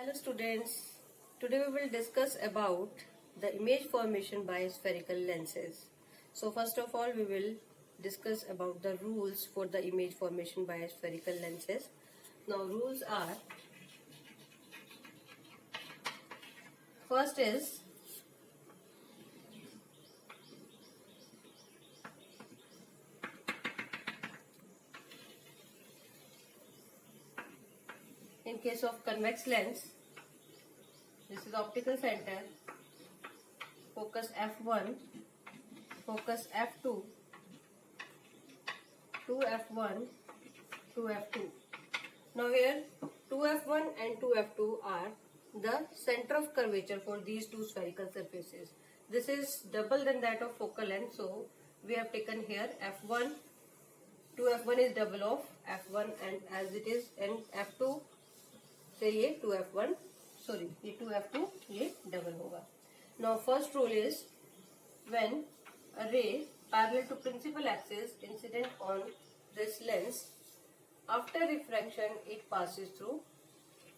Hello students, today we will discuss about the image formation by spherical lenses. So first of all we will discuss about the rules for the image formation by spherical lenses. Now rules are, first is in case of convex lens, this is optical center, focus f1, focus f2, 2f1, 2f2. Now here 2f1 and 2f2 are the center of curvature for these two spherical surfaces. This is double than that of focal length, so we have taken here f1, 2f1 is double of f1 and as it is and f2 से ये 2f1 sorry ये 2f2 ये double होगा. Now first rule is when a ray parallel to principal axis incident on this lens, after refraction it passes through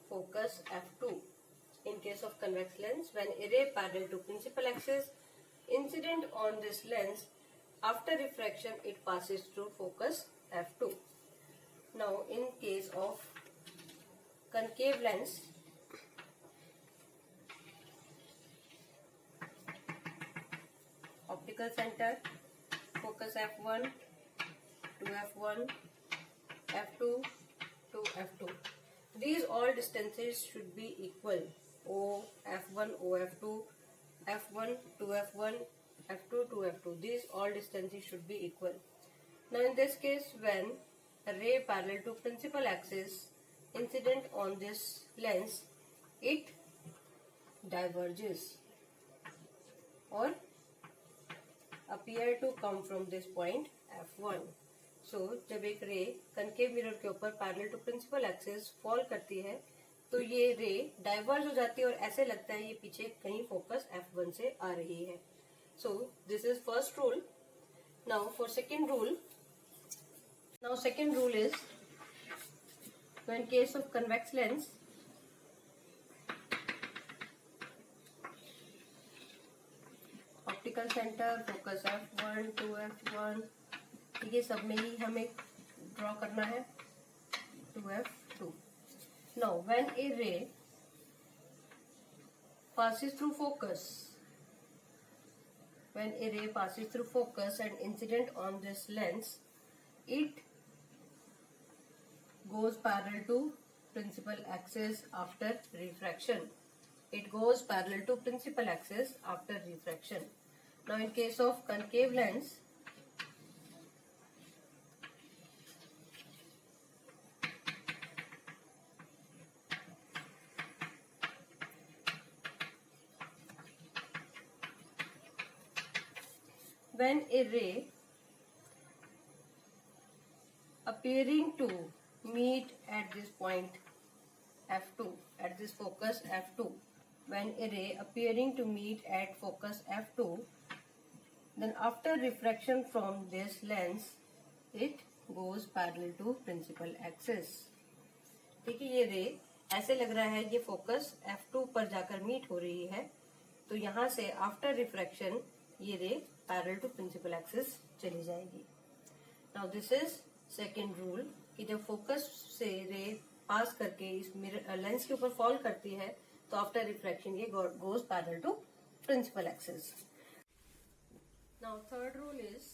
focus f2. In case of convex lens, when a ray parallel to principal axis incident on this lens, after refraction it passes through focus f2. Now in case of concave lens, optical center, focus f1, 2f1, f2 to f2. These all distances should be equal. O f1, O f2, f1 to f1, f2 to f2. These all distances should be equal. Now in this case, when a ray parallel to principal axis incident on this lens, it diverges or appear to come from this point f1. So जब एक रे concave mirror के ऊपर parallel to principal axis fall करती है तो ये रे डाइवर्ज हो जाती है और ऐसे लगता है ये पीछे कहीं फोकस f1 से आ रही है. सो this is first rule. Now for second rule, now second rule is when case of convex lens, optical center, focus f1, 2f1, ये सब में ही हमें ड्रॉ करना है 2f2. Now when a ray passes through focus, when a ray passes through focus and incident on this lens, it goes parallel to principal axis after refraction. It goes parallel to principal axis after refraction. Now in case of concave lens, when a ray appearing to meet at this point f2, at this focus f2, when a ray appearing to meet at focus f2, then after refraction from this lens it goes parallel to principal axis. देखिए ये रे ऐसे लग रहा है ये focus f2 पर जाकर मीट हो रही है, तो यहाँ से आफ्टर रिफ्रैक्शन ये ray parallel to principal axis चली जाएगी. Now this is second rule कि जब फोकस से रे पास करके इस मिरर लेंस के ऊपर फॉल करती है तो आफ्टर रिफ्रैक्शन ये goes parallel to principal axis. Now third rule is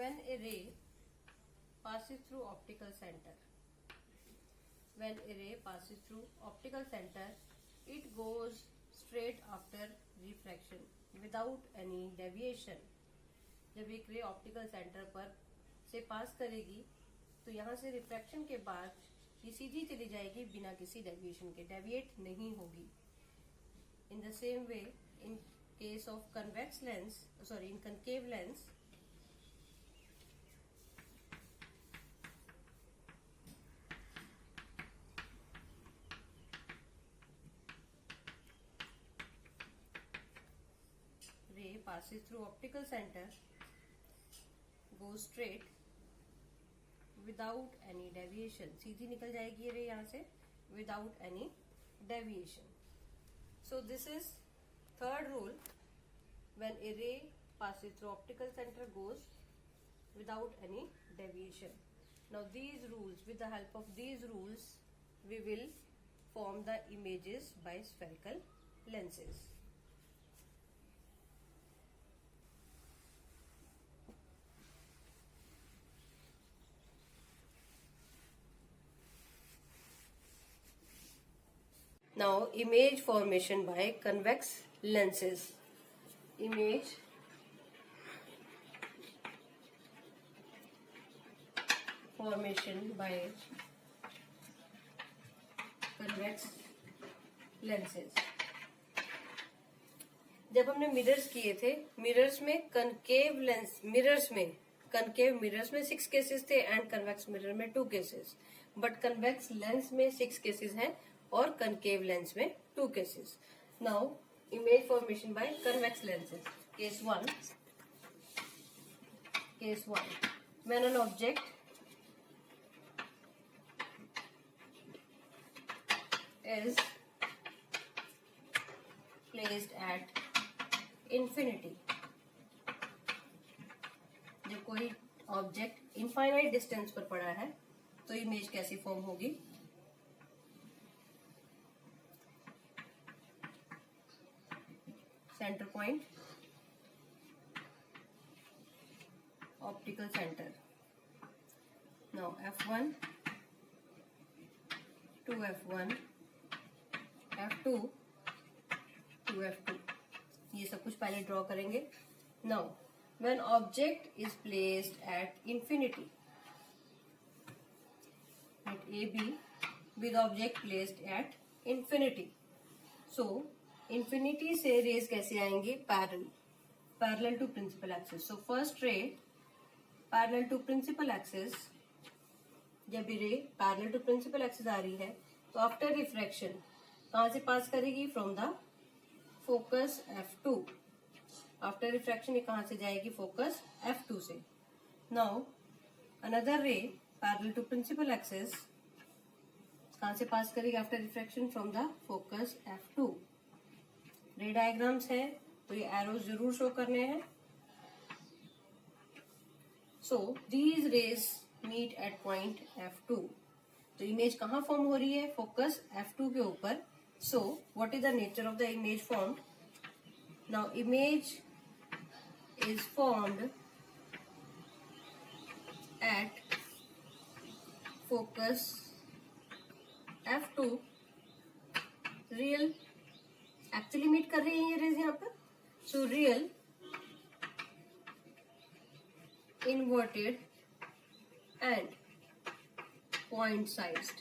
when a ray passes through optical center. When a ray passes through optical center, it goes straight after refraction without any deviation. जब एक ray optical centre पर से pass करेगी तो यहाँ से refraction के बाद ये सीधी चली जाएगी बिना किसी डेविएशन के, डेविएट नहीं होगी. इन the same way in case of convex lens, sorry in concave lens, passes through optical center goes straight without any deviation. सीधी निकल जाएगी ये रे यहाँ से without any deviation. So this is third rule. When a ray passes through optical center goes without any deviation. Now these rules, with the help of these rules, we will form the images by spherical lenses. Now image formation by convex lenses. Image formation by convex lenses. जब हमने mirrors किए थे, mirrors में concave lens, concave mirrors में 6 cases थे and convex mirror में 2 cases. But convex lens में 6 cases हैं और कनकेव लेंस में 2 cases. Now image formation by convex lenses. Case 1. When an object is placed at infinity. जब कोई ऑब्जेक्ट इनफाइनाइट डिस्टेंस पर पड़ा है तो इमेज कैसी फॉर्म होगी? Centre point, optical centre. Now F1, 2F1, F2, 2F2. ये सब कुछ पहले ड्रॉ करेंगे. Now when object is placed at infinity, at AB with object placed at infinity. So infinity से रेज कैसे आएंगी? Parallel to principal axis. So first ray parallel to principal axis. जब ये ray parallel to principal axis आ रही है तो after refraction कहां से पास करेगी? From the focus F2. After refraction ये कहां से जाएगी? फोकस F2 से. Now another ray parallel to principal axis कहां से पास करेगी after refraction? From the focus F2. रे डायग्राम्स है तो ये एरोज जरूर शो करने हैं. So these rays meet at point F2. तो इमेज कहां फॉर्म हो रही है? फोकस F2 के ऊपर. So what is the nature of the image formed? Now image is formed at focus F2. Real actually meet कर रही है ये रेज यहाँ पर. So real, inverted and point sized.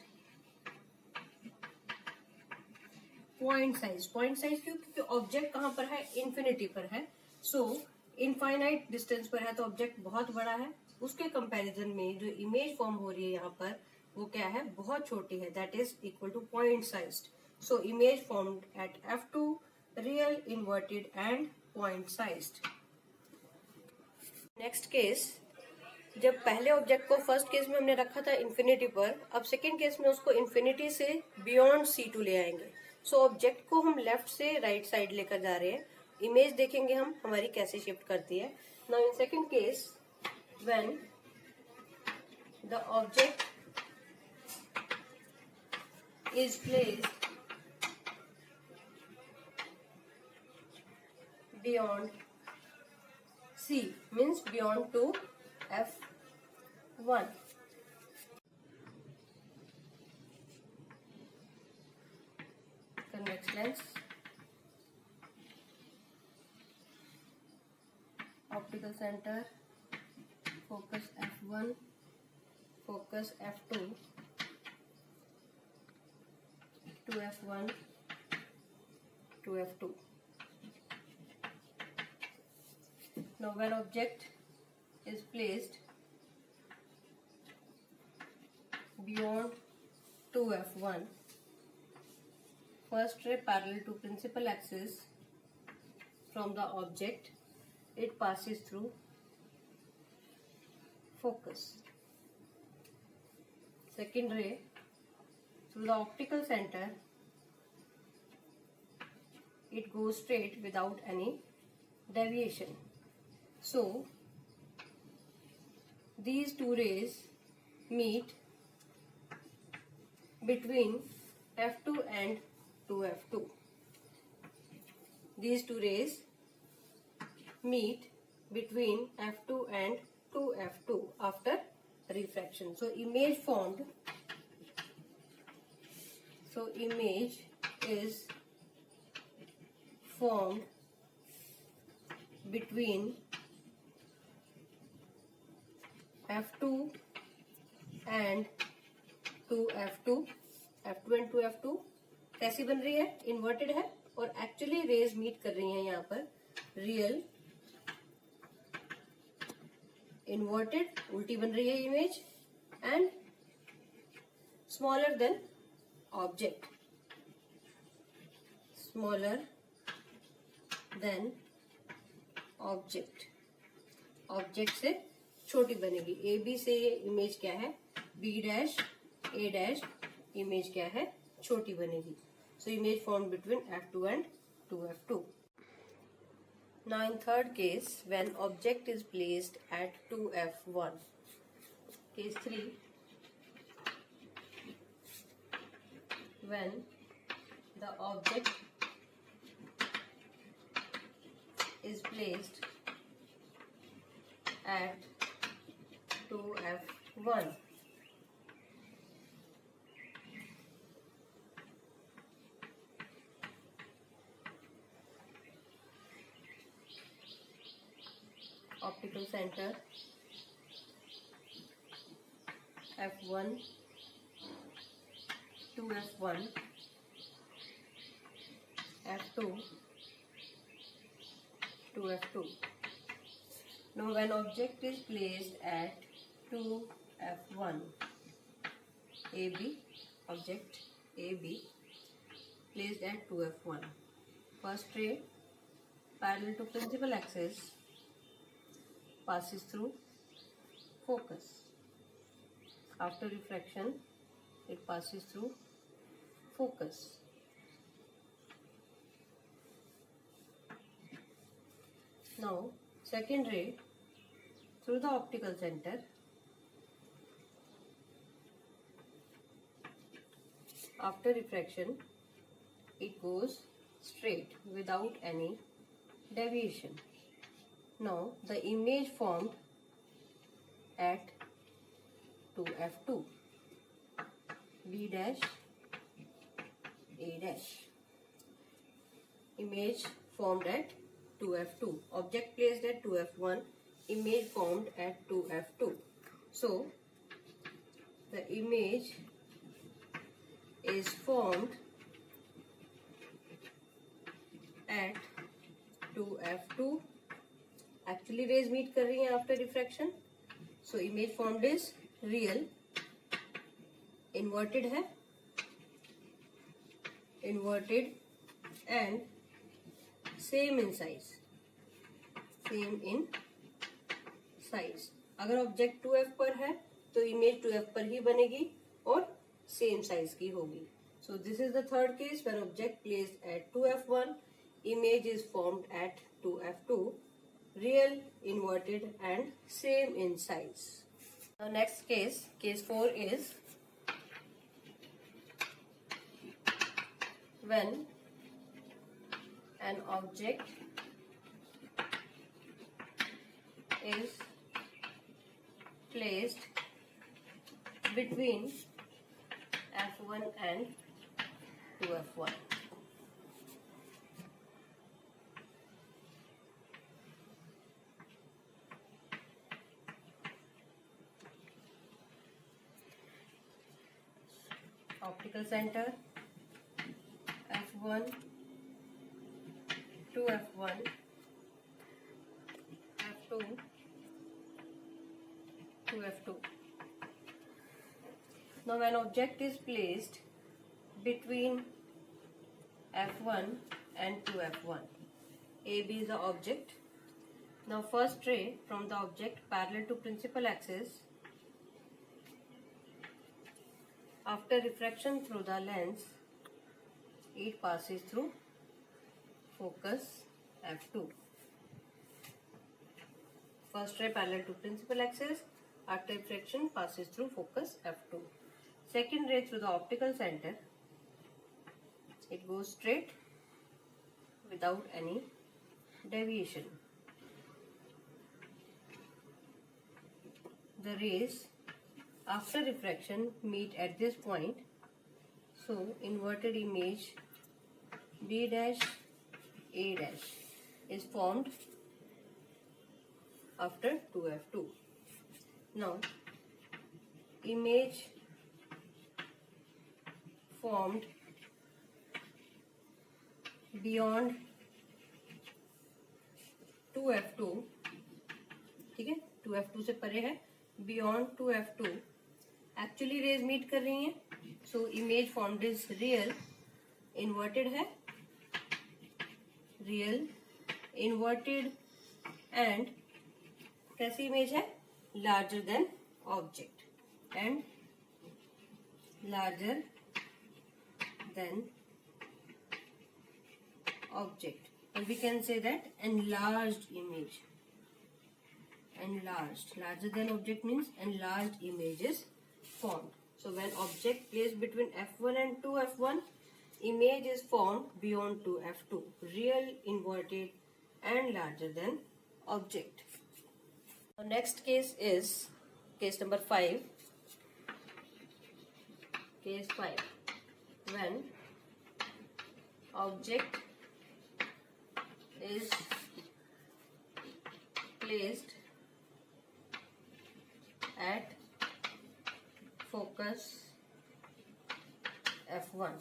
Point size क्यों? क्योंकि ऑब्जेक्ट कहां पर है? इन्फिनिटी पर है. सो इनफाइनाइट डिस्टेंस पर है तो ऑब्जेक्ट बहुत बड़ा है. उसके कंपैरिजन में जो इमेज फॉर्म हो रही है यहाँ पर वो क्या है? बहुत छोटी है. That is equal two point sized. So image formed at F2, real, inverted and point sized. Next case, जब पहले ऑब्जेक्ट को फर्स्ट केस में हमने रखा था इन्फिनिटी पर, अब सेकेंड केस में उसको इन्फिनिटी से बियॉन्ड C2 ले आएंगे. सो ऑब्जेक्ट को हम लेफ्ट से राइट साइड लेकर जा रहे हैं. इमेज देखेंगे हम हमारी कैसे शिफ्ट करती है. Now in second case, when the object is placed beyond C, means beyond to F1. Convex lens, optical center, focus F1, focus F2, 2F1, 2F2. Now when object is placed beyond 2F1, first ray parallel to principal axis from the object it passes through focus. Second ray through the optical center, it goes straight without any deviation. So these two rays meet between F2 and 2F2. These two rays meet between F2 and 2F2 after refraction. So image formed. So image is formed between F2 and 2F2. F2 and 2F2 कैसी बन रही है? Inverted है और actually rays meet कर रही हैं यहाँ पर रियल इन्वर्टेड, उल्टी बन रही है image, and smaller then object, smaller than object, object से छोटी बनेगी. ए बी से ये इमेज क्या है? बी डैश ए डैश इमेज क्या है? छोटी बनेगी. So image formed between F2 and 2F2. Now in third case, when object is placed at 2F1. Case 3. When the object is placed at 2F1. Optical center F1 to F1, F2 to F2. Now when object is placed at 2F1, AB, object AB placed at 2F1. First ray parallel to principal axis passes through focus. After refraction, it passes through focus. Now, second ray through the optical center after refraction, it goes straight without any deviation. Now the image formed at 2F2, B dash A dash, image formed at 2F2, object placed at 2F1, image formed at 2F2. So the image is formed at 2F2. Actually rays meet कर रही हैं after refraction. So image formed is real, inverted है, inverted and same in size, same in size. अगर object 2F पर है तो image 2F पर ही बनेगी और सेम साइज की होगी. So this is the third case where object placed at 2F1, image is formed at 2F2, real, inverted and same in size. Now next case, case 4 is when an object is placed between F1 and 2F1. Optical center F1 to F1, F2 to F2. Now when object is placed between F1 and 2F1, AB is the object. Now first ray from the object parallel to principal axis, after refraction through the lens, it passes through focus f2. First ray parallel to principal axis, after refraction passes through focus f2. Second ray through the optical center, it goes straight without any deviation. The rays after refraction meet at this point, so inverted image B dash A dash is formed after 2f2. Now image formed beyond 2f2, ठीक है, 2f2 से परे है, beyond 2f2 actually rays meet कर रही हैं, सो image formed is real, inverted है, real inverted and कैसी इमेज है, larger than object and larger than object, or we can say that enlarged image. Enlarged, larger than object means enlarged image is formed. So when object placed between f1 and 2f1, image is formed beyond 2f2, real, inverted and larger than object. The next case is case number 5. Case 5, when object is placed at focus f1.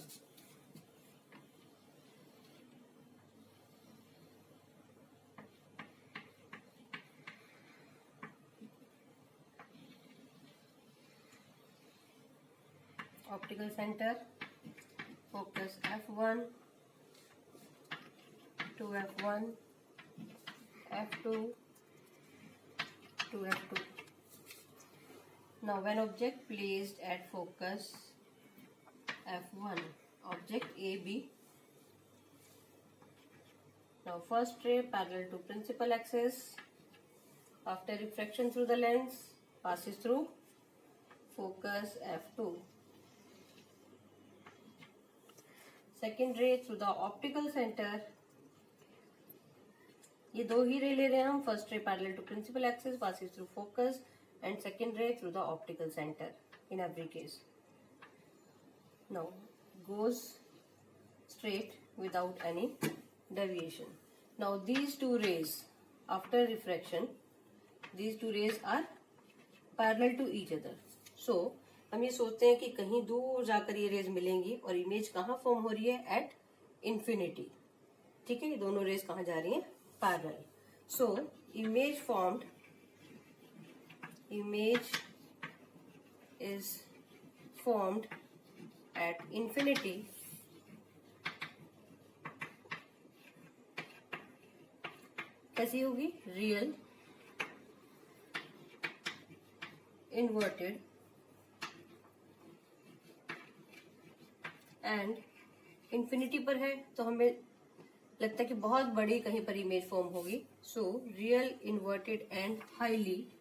Optical center, focus f1, 2f1, f2, 2f2. Now when object placed at focus f1, object AB. Now first ray parallel to principal axis, after refraction through the lens passes through focus f2. Second ray through the optical center, ये दो ही रे ले रहे हैं हम, first ray parallel to principal axis passes through focus and second ray through the optical centre in every case. Now goes straight without any deviation. Now these two rays after refraction, these two rays are parallel to each other. So हम ये सोचते हैं कि कहीं दूर जाकर ये raise मिलेंगी और इमेज कहाँ फॉर्म हो रही है, एट इंफिनिटी. ठीक है, ये दोनों रेज कहाँ जा रही हैं, parallel. So image formed, image is formed at infinity कैसी होगी, रियल, इन्वर्टेड एंड इंफिनिटी पर है तो हमें लगता है कि बहुत बड़ी कहीं पर इमेज फॉर्म होगी. सो real, inverted and highly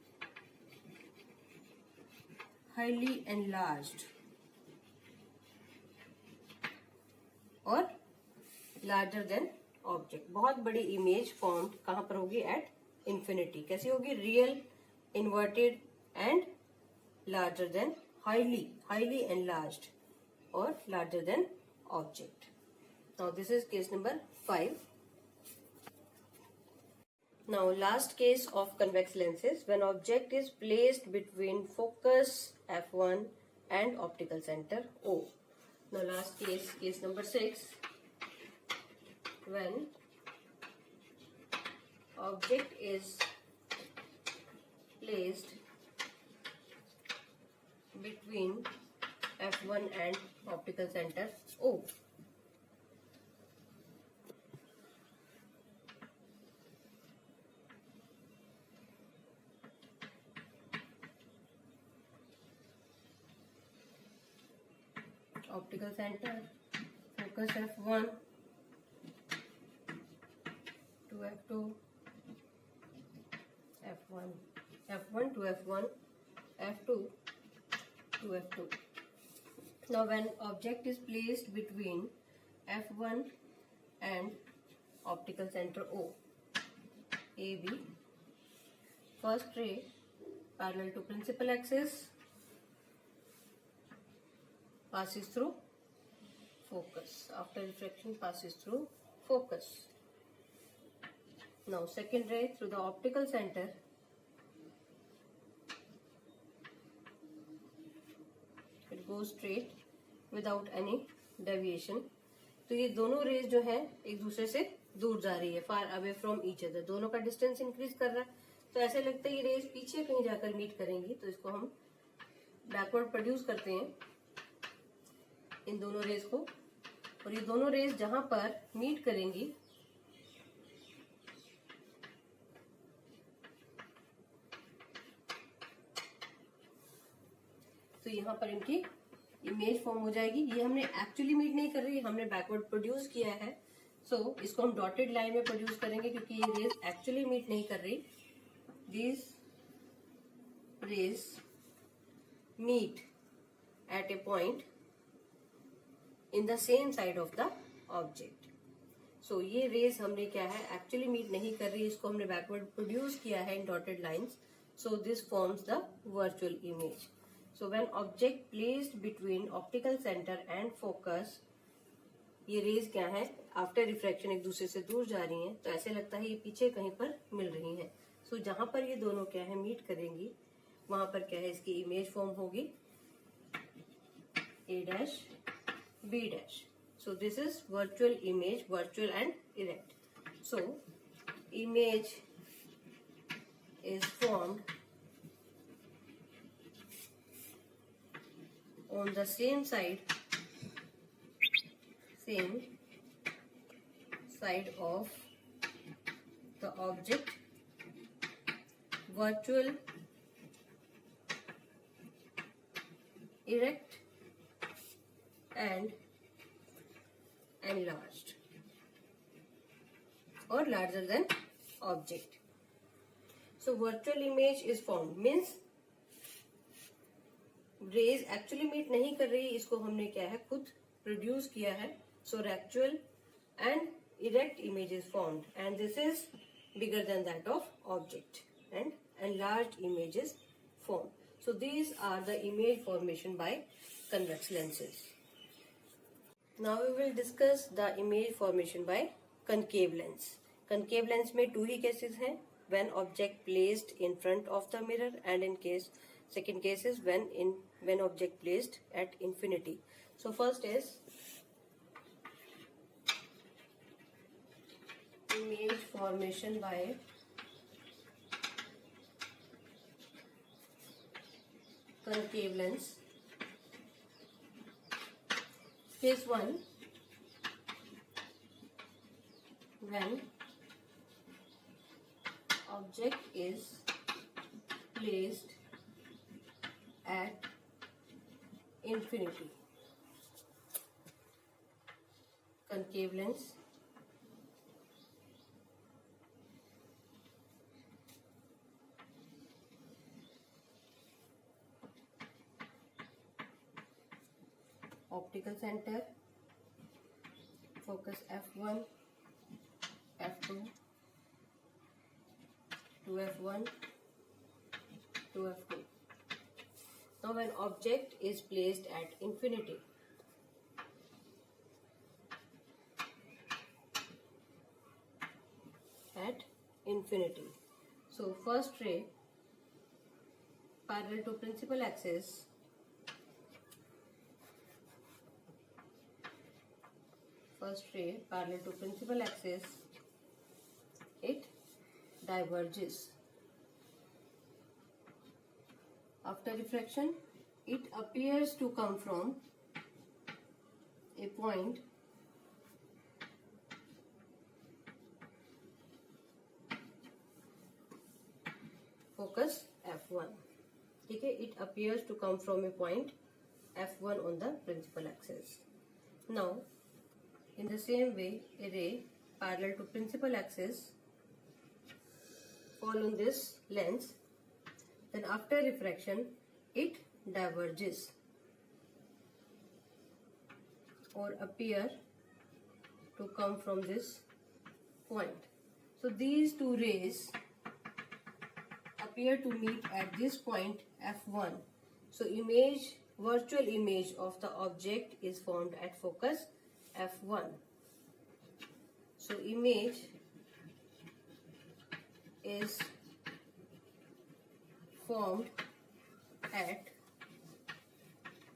enlarged और लार्जर देन ऑब्जेक्ट. बहुत बड़ी इमेज फॉर्म कहां पर होगी, एट इंफिनिटी. कैसी होगी, real, inverted and larger than, highly enlarged और larger than object. Now this is case number 5. Now last case of convex lenses, when object is placed between focus f1 and optical center O. Now last case, case number 6, when object is placed between f1 and optical center O. optical center, focus f1 to f2, f1 to f1, f2 to f2. Now when object is placed between f1 and optical center O, AB, first ray parallel to principal axis passes through focus. After refraction passes through focus. Now second ray through the optical center it goes straight without any deviation. तो ये दोनों raise जो है एक दूसरे से दूर जा रही है, far away from each other, दोनों का डिस्टेंस इंक्रीज कर रहा है. तो ऐसे लगता है ये रेज पीछे कहीं जाकर मीट करेंगी, तो इसको हम बैकवर्ड प्रोड्यूस करते हैं इन दोनों रेज को. और ये दोनों रेज जहां पर मीट करेंगी तो यहाँ पर इनकी इमेज फॉर्म हो जाएगी. ये हमने एक्चुअली मीट नहीं कर रही, हमने बैकवर्ड प्रोड्यूस किया है. सो इसको हम डॉटेड लाइन में प्रोड्यूस करेंगे क्योंकि ये रेज एक्चुअली मीट नहीं कर रही. These rays meet at a point in the same side of the object. So ये रेज हमने क्या है एक्चुअली मीट नहीं कर रही, इसको हमने बैकवर्ड प्रोड्यूस किया है in dotted lines. So this forms the virtual image. So when object placed between optical center and focus, ये रेज क्या है आफ्टर रिफ्रैक्शन एक दूसरे से दूर जा रही हैं, तो ऐसे लगता है ये पीछे कहीं पर मिल रही हैं. सो जहां पर ये दोनों क्या है मीट करेंगी वहां पर क्या है इसकी इमेज फॉर्म होगी A dash B dash. So this is virtual image, virtual and erect. So image is formed on the same side of the object, virtual, erect and enlarged or larger than object. So virtual image is formed means rays actually meet नहीं कर रही, इसको हमने क्या है खुद produce किया है. So actual and erect image is formed and this is bigger than that of object and enlarged image is formed. So these are the image formation by convex lenses. Now we will discuss the image formation by concave lens. Concave lens में 2 ही cases हैं, when object placed in front of the mirror and in case second case is when object placed at infinity. So first is image formation by concave lens. Case 1, when object is placed at infinity. Concave lens. Optical center. Focus f1, f2, to f1, to f2. Now when object is placed at infinity, so first ray parallel to principal axis it diverges. After refraction, it appears to come from a point focus f1. ठीक है, it appears to come from a point f1 on the principal axis. Now, in the same way, a ray parallel to principal axis fall on this lens. Then after refraction, it diverges or appear to come from this point. So these two rays appear to meet at this point f1. So virtual image of the object is formed at focus f1. So image is formed at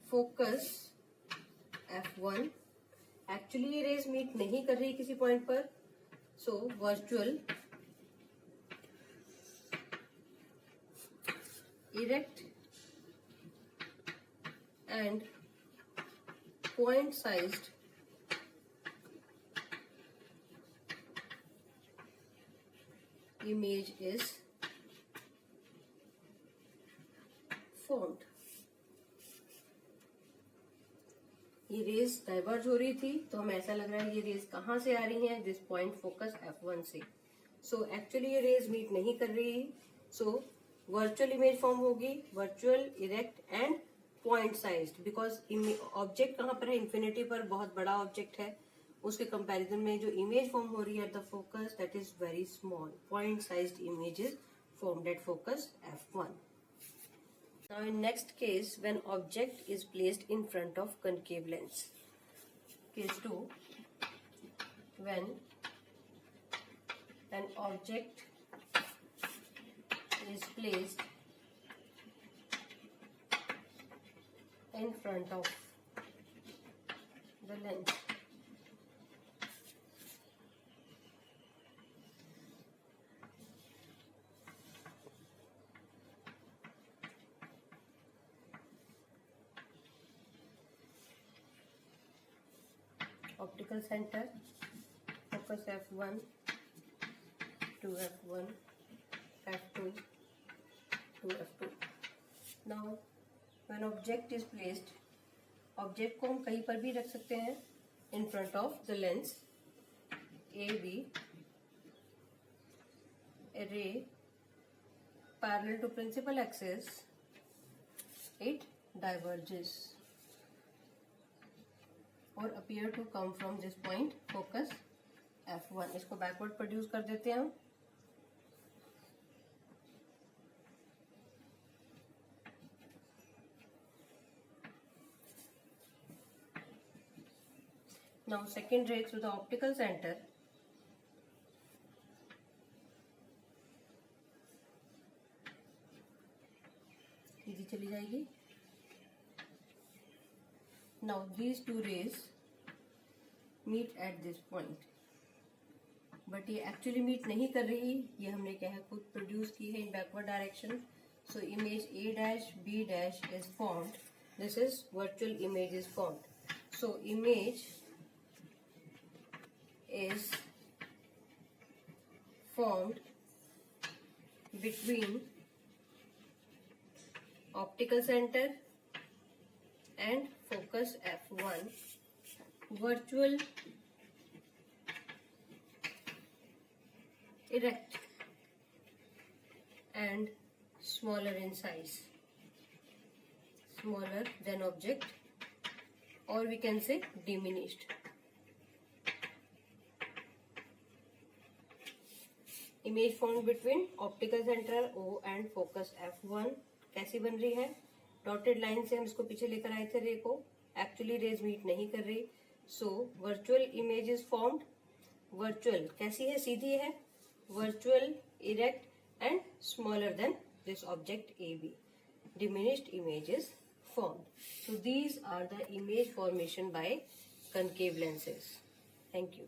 focus f1. Actually ये raise meet नहीं कर रही किसी point पर, so virtual erect and point sized image is formed. ये raise diverge हो रही थी तो हमें ऐसा लग रहा है ये रेज कहाँ से आ रही हैं, दिस पॉइंट फोकस f1 से. सो एक्चुअली ये रेज मीट नहीं कर रही, सो वर्चुअल इमेज फॉर्म होगी, virtual erect and point sized, because object कहाँ पर है, इन्फिनिटी पर बहुत बड़ा ऑब्जेक्ट है, उसके कंपैरिजन में जो इमेज फॉर्म हो रही है at the focus that is very small. Point sized image is formed at focus f1. Now in next case, when object is placed in front of concave lens. Case 2, when an object is placed in front of the lens. Optical center, focus f1, 2f1, f2, 2f2. Now, when object is placed, object को हम कहीं पर भी रख सकते हैं in front of the lens AB, a ray parallel to principal axis, it diverges और appear to come from this point focus f1. इसको बैकवर्ड प्रोड्यूस कर देते हैं हम. Now second ray through the optical center. सीधी चली जाएगी. Now these two rays meet at this point, but ये actually meet नहीं कर रही, ये हमने क्या है खुद प्रोड्यूस की है in backward direction. So image A dash B dash is formed. This is virtual image is formed. So image is formed between optical center and focus f1, virtual erect and smaller in size, smaller than object, or we can say diminished. Image formed between optical center O and focus f1 कैसी बन रही है, dotted line से हम इसको पीछे लेकर आए थे रे को, एक्चुअली रेज मीट नहीं कर रही, so virtual image is formed. Virtual कैसी है, सीधी है, virtual erect and smaller than this object A B, diminished image is formed. So these are the image formation by concave lenses. Thank you.